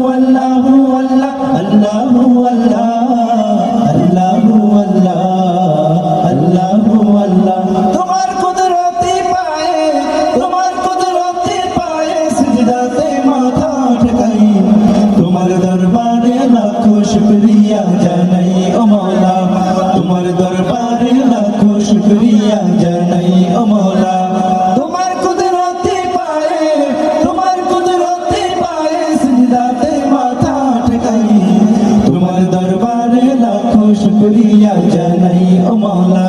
আল্লাহু আল্লাহ আল্লাহু আল্লাহ আল্লাহু আল্লাহ আল্লাহু আল্লাহ তোমার কুদরতি পায়ে সিজদাতে মাথা ঠেকাই তোমার দরবারে লাখো শুকরিয়া জানাই ও মওলা তোমার দরবারে লাখো শুকরিয়া জানাই ও মওলা তোমার কুদরতি পায়ে সিজদাতে মাথা ঠেকাই তোমার দরবারে লাখো শুকরিয়া জানাই ও মওলা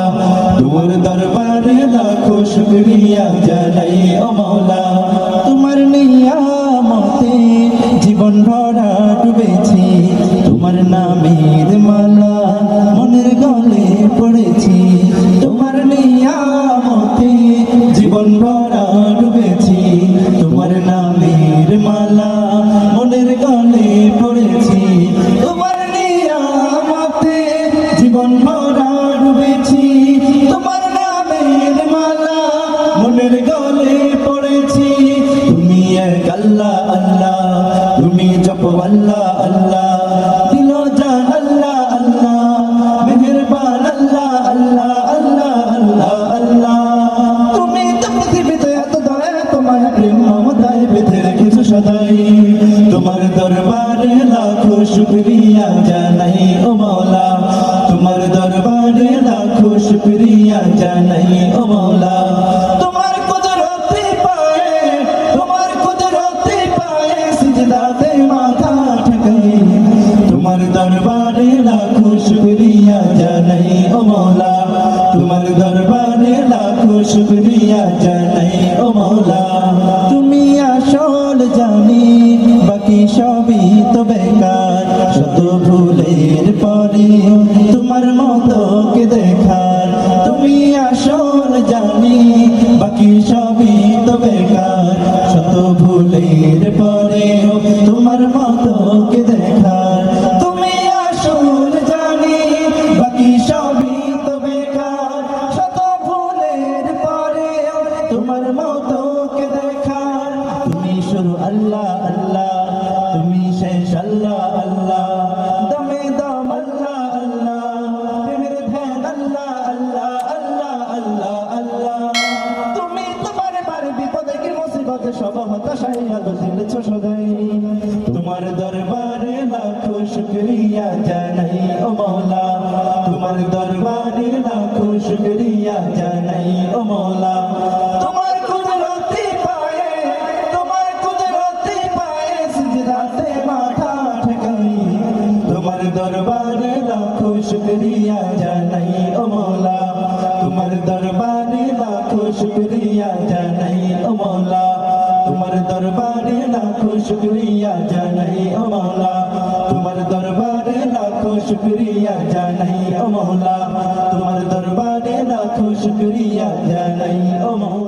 তোমার দরবারে লাখো শুকরিয়া জানাই ও মওলা তোমার নিয়ামতে জীবন ভরা ডুবেছি তোমার নামের মালা মনের গলে পড়েছি তোমার নিয়ামতে জীবন ভরা ডুবেছি তোমার নামের মালা মনের গলে পড়েছি তোমার নিয়ামতে জীবন ভরা ডুবেছি তোমার নামের মালা মনের গলে পড়েছি তুমি এক আল্লাহ আল্লাহ তুমি জপো আল্লাহ আল্লাহ দিল জান আল্লাহ আল্লাহ মেহেরবান আল্লাহ আল্লাহ আল্লাহ আল্লাহ আল্লাহ তুমি তো পৃথিবীতে এত দয়া তোমার প্রেম মমতায় বেঁধে রেখেছো সদাই তোমার দরবারে লাখো শুকরিয়া জানাই ও মওলা তোমার দরবারে লাখো শুকরিয়া জানাই ও মওলা তোমার কুদরতি পায়ে সিজদাতে মাথা ঠেকাই তোমার দরবারে লাখো শুকরিয়া জানাই ও মওলা তোমার দরবারে লাখো শুকরিয়া জানাই ও মওলা তুমি আসল জানি বাকি সবই তো বেকার শত ভুলের পরে তোমার মতো কে দেখার তুমি আসল জানি বাকি সবই তো বেকার শত ভুলের পরে তোমার মতো কে দেখার তুমি আসল জানি বাকি সবই তো বেকার শত ভুলের পরে তোমার মতো কে দেখার তুমি শুরু আল্লাহ আল্লাহ তুমি শেষ আল্লাহ আল্লাহ দমে দম আল্লাহ আল্লাহ প্রেমের ধ্যান আল্লাহ আল্লাহ আল্লাহ আল্লাহ আল্লাহ তুমি তোমার বারে বিপদে কি মুসিবতে সব হতাশায় আলো জ্বেলেছো সদাই তোমার দরবারে লাখো শুকরিয়া জানাই ও মওলা তোমার দরবারে লাখো শুকরিয়া জানাই ও মওলা তোমার কুদরতি পায়ে সিজদাতে মাথা ঠেকাই তোমার দরবারে লাখো শুকরিয়া জানাই ও মওলা তোমার দরবারে লাখো শুকরিয়া জানাই ও মওলা তোমার দরবারে লাখো শুকরিয়া জানাই ও মওলা তোমার দরবারে লাখো শুকরিয়া জানাই ও মওলা তোমার দরবারে লাখো শুকরিয়া জানাই ও মওলা।